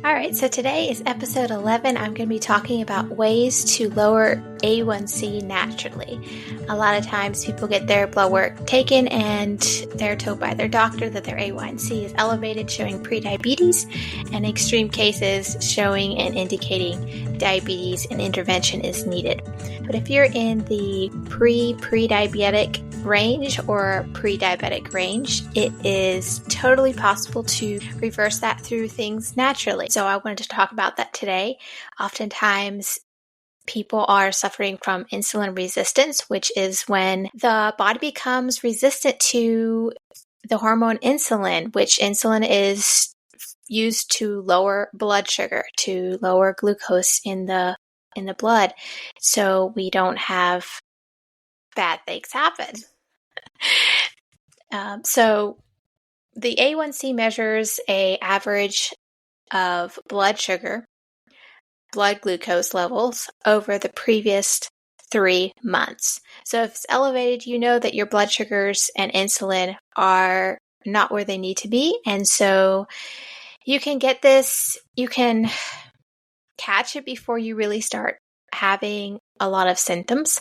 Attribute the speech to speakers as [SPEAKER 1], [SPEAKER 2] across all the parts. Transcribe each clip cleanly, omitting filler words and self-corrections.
[SPEAKER 1] All right, so today is episode 11. I'm going to be talking about ways to lower A1C naturally. A lot of times people get their blood work taken and they're told by their doctor that their A1C is elevated, showing prediabetes, and extreme cases showing and indicating diabetes and intervention is needed. But if you're in the pre-diabetic range or pre-diabetic range, it is totally possible to reverse that through things naturally. So I wanted to talk about that today. Oftentimes, people are suffering from insulin resistance, which is when the body becomes resistant to the hormone insulin, which insulin is used to lower blood sugar, to lower glucose in the blood, so we don't have bad things happen. So the A1C measures an average of blood sugar, blood glucose levels over the previous 3 months. So if it's elevated, you know that your blood sugars and insulin are not where they need to be. And so you can get this, you can catch it before you really start having a lot of symptoms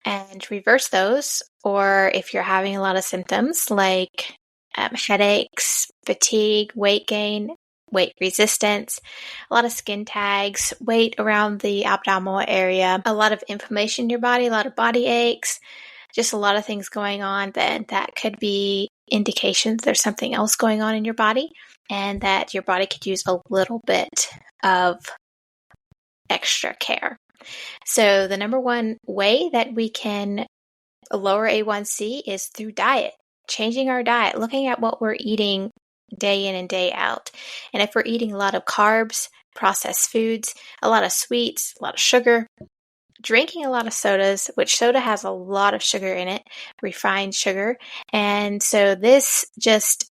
[SPEAKER 1] and reverse those. Or if you're having a lot of symptoms like headaches, fatigue, weight gain, weight resistance, a lot of skin tags, weight around the abdominal area, a lot of inflammation in your body, a lot of body aches, just a lot of things going on, then that could be indications there's something else going on in your body and that your body could use a little bit of extra care. So the number one way that we can lower A1C is through diet, changing our diet, looking at what we're eating day in and day out. And if we're eating a lot of carbs, processed foods, a lot of sweets, a lot of sugar, drinking a lot of sodas, which soda has a lot of sugar in it, refined sugar. And so this just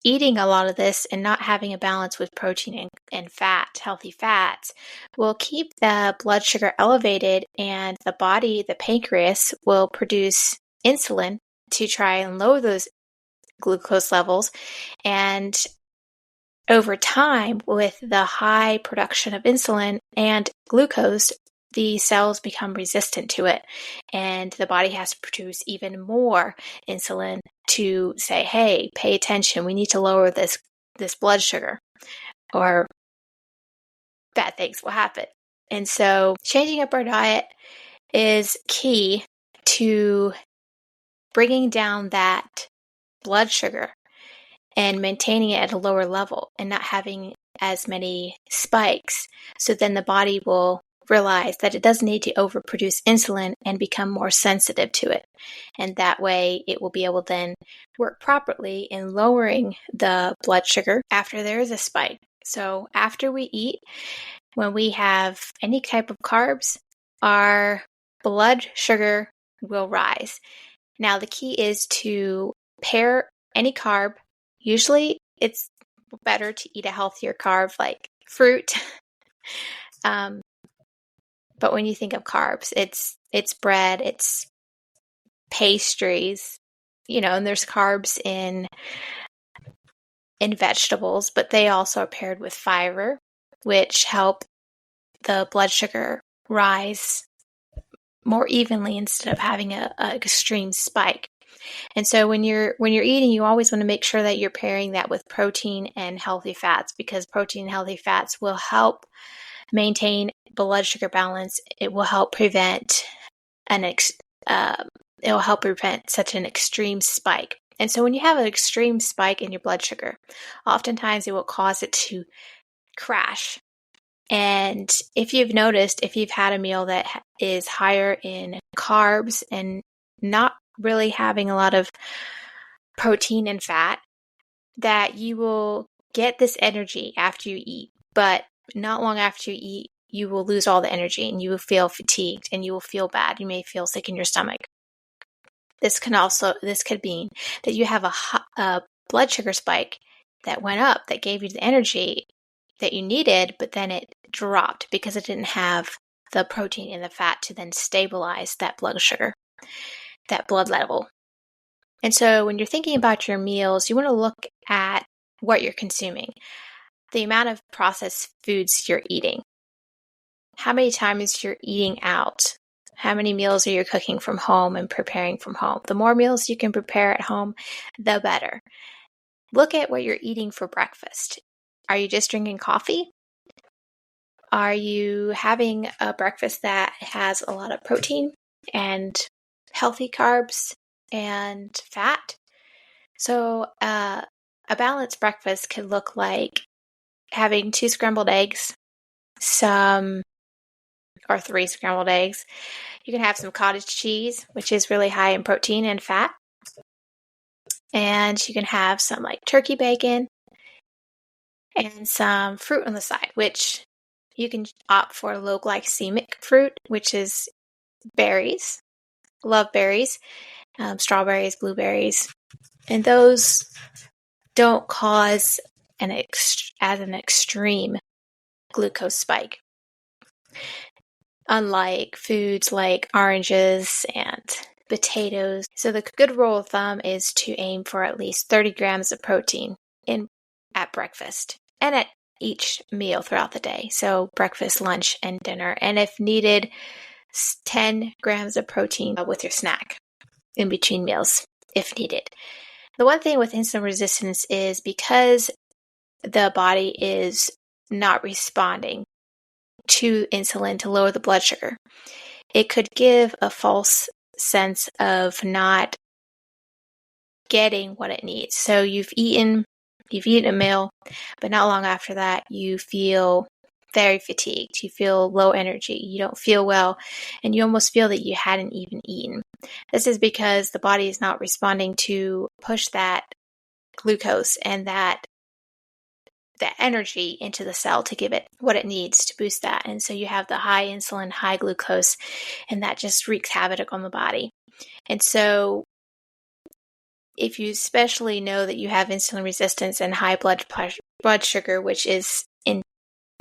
[SPEAKER 1] eating a lot of this and not having a balance with protein and fat, healthy fats, will keep the blood sugar elevated, and the body, the pancreas, will produce insulin to try and lower those glucose levels. And over time, with the high production of insulin and glucose, the cells become resistant to it, and the body has to produce even more insulin to say, hey, pay attention, we need to lower this blood sugar, or bad things will happen. And so changing up our diet is key to bringing down that blood sugar and maintaining it at a lower level and not having as many spikes. So then the body will realize that it doesn't need to overproduce insulin and become more sensitive to it. And that way it will be able to then work properly in lowering the blood sugar after there is a spike. So after we eat, when we have any type of carbs, our blood sugar will rise. Now the key is to pair any carb. Usually it's better to eat a healthier carb like fruit. But when you think of carbs, it's bread, it's pastries, and there's carbs in vegetables, but they also are paired with fiber, which help the blood sugar rise more evenly instead of having a extreme spike. And so when you're eating, you always want to make sure that you're pairing that with protein and healthy fats, because protein and healthy fats will help maintain blood sugar balance. It will help prevent such an extreme spike. And so when you have an extreme spike in your blood sugar, oftentimes it will cause it to crash. And if you've noticed, if you've had a meal that is higher in carbs and not really having a lot of protein and fat, that you will get this energy after you eat, but not long after you eat, you will lose all the energy and you will feel fatigued and you will feel bad. You may feel sick in your stomach. This could mean that you have a blood sugar spike that went up, that gave you the energy that you needed, but then it dropped because it didn't have the protein and the fat to then stabilize that blood sugar, that blood level. And so when you're thinking about your meals, you want to look at what you're consuming. the amount of processed foods you're eating, how many times you're eating out, how many meals are you cooking from home and preparing from home. The more meals you can prepare at home, the better. Look at what you're eating for breakfast. Are you just drinking coffee? Are you having a breakfast that has a lot of protein and healthy carbs and fat? So a balanced breakfast could look like having 2 scrambled eggs, or 3 scrambled eggs. You can have some cottage cheese, which is really high in protein and fat. And you can have some like turkey bacon and some fruit on the side, which you can opt for low glycemic fruit, which is berries. Love berries, strawberries, blueberries. And those don't cause an extreme glucose spike, unlike foods like oranges and potatoes. So the good rule of thumb is to aim for at least 30 grams of protein at breakfast and at each meal throughout the day. So breakfast, lunch, and dinner. And if needed, 10 grams of protein with your snack in between meals if needed. The one thing with insulin resistance is because the body is not responding to insulin to lower the blood sugar, it could give a false sense of not getting what it needs. So you've eaten a meal, but not long after that, you feel very fatigued. You feel low energy. You don't feel well, and you almost feel that you hadn't even eaten. This is because the body is not responding to push that glucose and that energy into the cell to give it what it needs to boost that. And so you have the high insulin, high glucose, and that just wreaks havoc on the body. And so if you especially know that you have insulin resistance and high blood sugar, which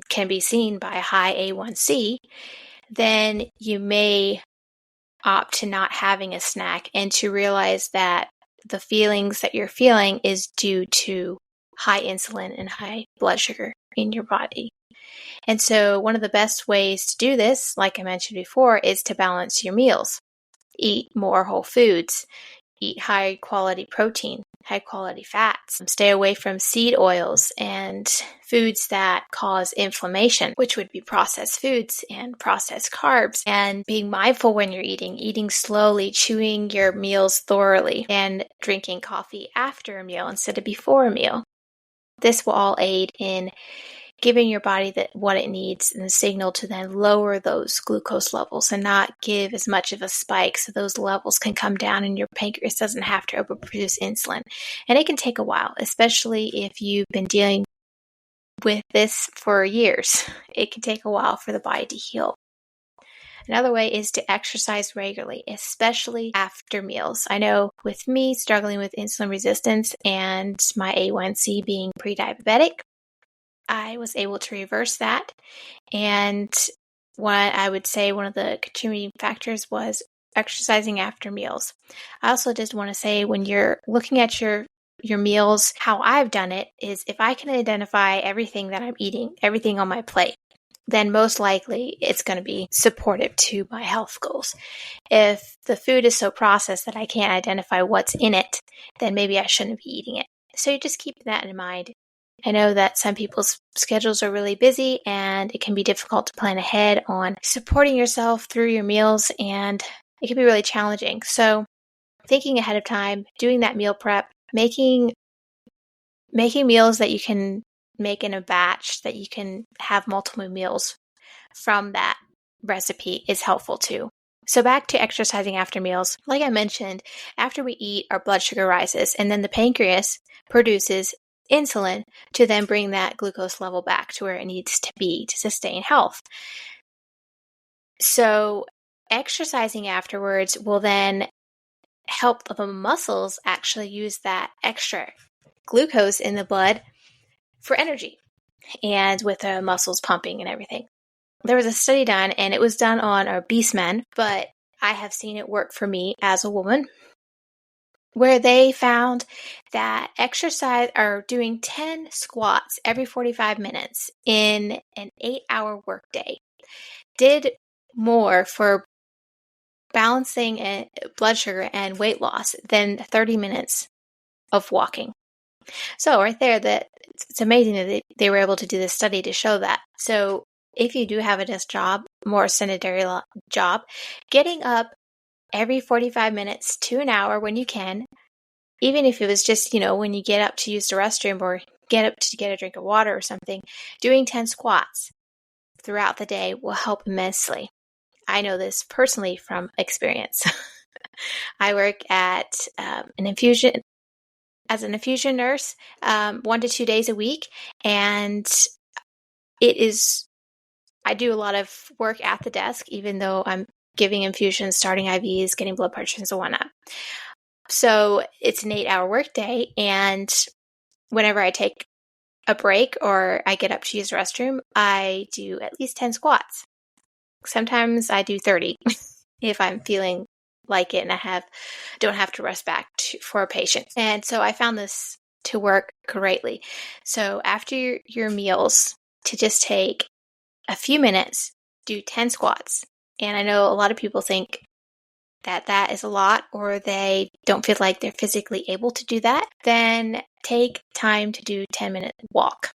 [SPEAKER 1] can be seen by high A1C, then you may opt to not having a snack and to realize that the feelings that you're feeling is due to high insulin and high blood sugar in your body. And so one of the best ways to do this, like I mentioned before, is to balance your meals. Eat more whole foods. Eat high quality protein, high quality fats. Stay away from seed oils and foods that cause inflammation, which would be processed foods and processed carbs. And being mindful when you're eating slowly, chewing your meals thoroughly, and drinking coffee after a meal instead of before a meal. This will all aid in giving your body what it needs and the signal to then lower those glucose levels and not give as much of a spike so those levels can come down and your pancreas doesn't have to overproduce insulin. And it can take a while, especially if you've been dealing with this for years. It can take a while for the body to heal. Another way is to exercise regularly, especially after meals. I know with me struggling with insulin resistance and my A1C being pre-diabetic, I was able to reverse that. And what I would say one of the contributing factors was exercising after meals. I also just want to say when you're looking at your meals, how I've done it is if I can identify everything that I'm eating, everything on my plate, then most likely it's going to be supportive to my health goals. If the food is so processed that I can't identify what's in it, then maybe I shouldn't be eating it. So you just keep that in mind. I know that some people's schedules are really busy and it can be difficult to plan ahead on supporting yourself through your meals, and it can be really challenging. So thinking ahead of time, doing that meal prep, making meals that you can make in a batch that you can have multiple meals from that recipe is helpful too. So back to exercising after meals. Like I mentioned, after we eat, our blood sugar rises, and then the pancreas produces insulin to then bring that glucose level back to where it needs to be to sustain health. So exercising afterwards will then help the muscles actually use that extra glucose in the blood for energy and with the muscles pumping and everything. There was a study done, and it was done on obese men, but I have seen it work for me as a woman. where they found that exercise or doing 10 squats every 45 minutes in an 8-hour workday did more for balancing blood sugar and weight loss than 30 minutes of walking. So right there, that it's amazing that they were able to do this study to show that. So if you do have a desk job, more sedentary job, getting up every 45 minutes to an hour when you can, even if it was just, when you get up to use the restroom or get up to get a drink of water or something, doing 10 squats throughout the day will help immensely. I know this personally from experience. I work at an infusion nurse 1 to 2 days a week, and I do a lot of work at the desk, even though I'm giving infusions, starting IVs, getting blood pressures and whatnot. So it's an 8-hour workday, and whenever I take a break or I get up to use the restroom, I do at least 10 squats. Sometimes I do 30 if I'm feeling like it and I don't have to rush back for a patient. And so I found this to work greatly. So after your meals, to just take a few minutes, do 10 squats. And I know a lot of people think that is a lot, or they don't feel like they're physically able to do that. Then take time to do 10-minute walk.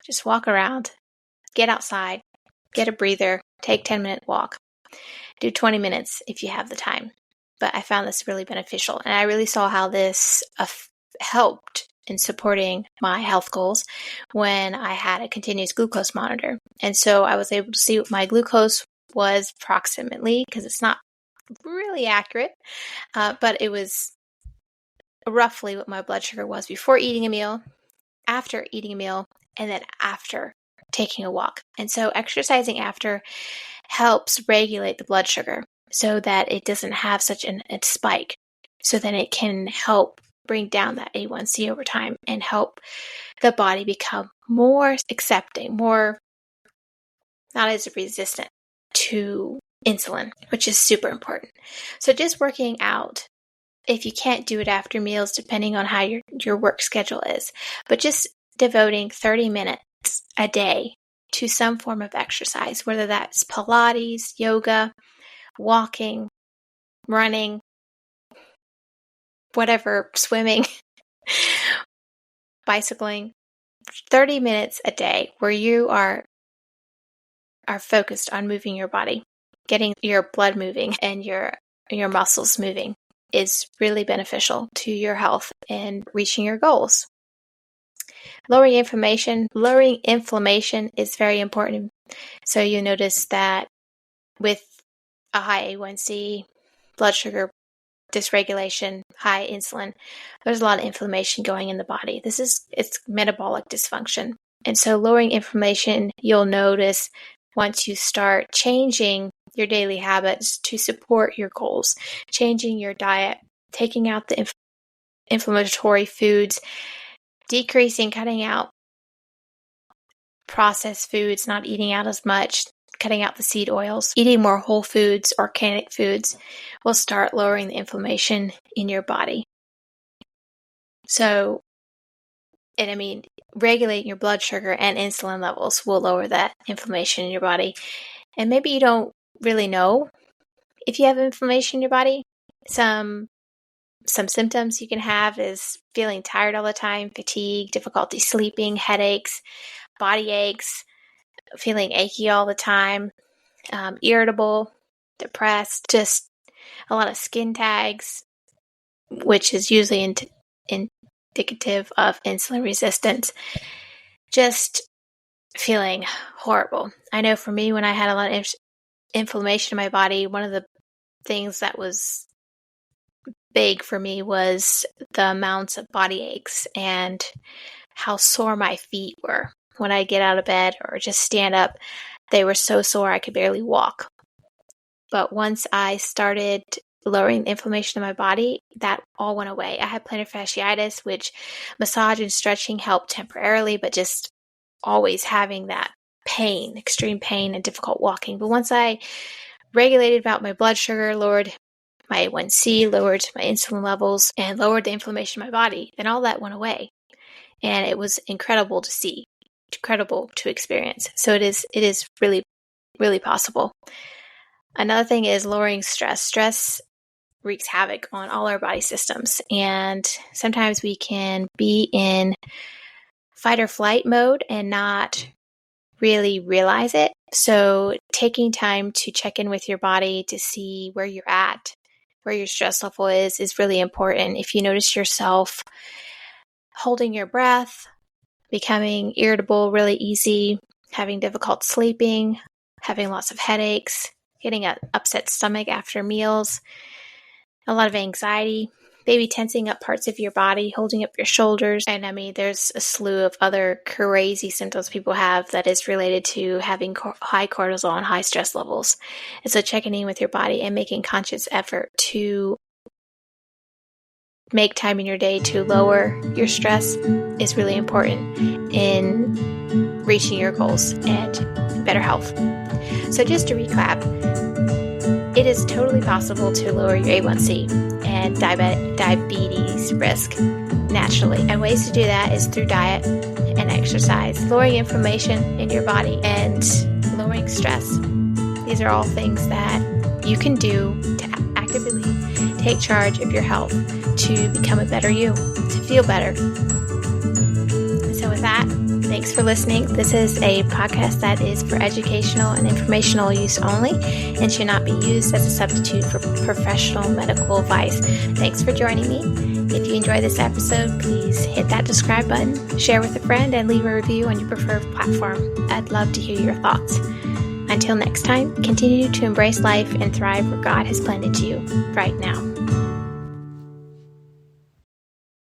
[SPEAKER 1] Just walk around, get outside, get a breather, take 10-minute walk. Do 20 minutes if you have the time. But I found this really beneficial, and I really saw how this helped in supporting my health goals when I had a continuous glucose monitor. And so I was able to see what my glucose was approximately, because it's not really accurate, but it was roughly what my blood sugar was before eating a meal, after eating a meal, and then after taking a walk. And so exercising after helps regulate the blood sugar so that it doesn't have such a spike, so that it can help bring down that A1C over time and help the body become more accepting, more not as resistant to insulin, which is super important. So just working out, if you can't do it after meals, depending on how your work schedule is, but just devoting 30 minutes a day to some form of exercise, whether that's Pilates, yoga, walking, running, whatever, swimming, bicycling, 30 minutes a day where you are focused on moving your body, getting your blood moving and your muscles moving is really beneficial to your health and reaching your goals. Lowering inflammation is very important. So you notice that with a high A1C, blood sugar dysregulation, high insulin, there's a lot of inflammation going in the body. It's metabolic dysfunction. And so lowering inflammation, you'll notice once you start changing your daily habits to support your goals, changing your diet, taking out the inflammatory foods, cutting out processed foods, not eating out as much, cutting out the seed oils, eating more whole foods, organic foods will start lowering the inflammation in your body. So, regulating your blood sugar and insulin levels will lower that inflammation in your body. And maybe you don't really know if you have inflammation in your body. Some symptoms you can have is feeling tired all the time, fatigue, difficulty sleeping, headaches, body aches, feeling achy all the time, irritable, depressed, just a lot of skin tags, which is usually indicative of insulin resistance, just feeling horrible. I know for me, when I had a lot of inflammation in my body, one of the things that was big for me was the amounts of body aches and how sore my feet were. When I get out of bed or just stand up, they were so sore I could barely walk. But once I started lowering the inflammation in my body, that all went away. I had plantar fasciitis, which massage and stretching helped temporarily, but just always having that pain, extreme pain and difficult walking. But once I regulated about my blood sugar, lowered my A1C, lowered my insulin levels, and lowered the inflammation in my body. And all that went away. And it was incredible to see, incredible to experience. So it is really, really possible. Another thing is lowering stress. Stress wreaks havoc on all our body systems. And sometimes we can be in fight or flight mode and not really realize it. So taking time to check in with your body to see where you're at, where your stress level is really important. If you notice yourself holding your breath, becoming irritable really easy, having difficult sleeping, having lots of headaches, getting an upset stomach after meals, a lot of anxiety, maybe tensing up parts of your body, holding up your shoulders. And I mean, there's a slew of other crazy symptoms people have that is related to having high cortisol and high stress levels. And so checking in with your body and making conscious effort to make time in your day to lower your stress is really important in reaching your goals and better health. So just to recap, it is totally possible to lower your A1C and diabetes risk naturally. And ways to do that is through diet and exercise, lowering inflammation in your body, and lowering stress. These are all things that you can do to actively take charge of your health, to become a better you, to feel better. So with that, thanks for listening. This is a podcast that is for educational and informational use only and should not be used as a substitute for professional medical advice. Thanks for joining me. If you enjoyed this episode, please hit that subscribe button, share with a friend, and leave a review on your preferred platform. I'd love to hear your thoughts. Until next time, continue to embrace life and thrive where God has planted you right now.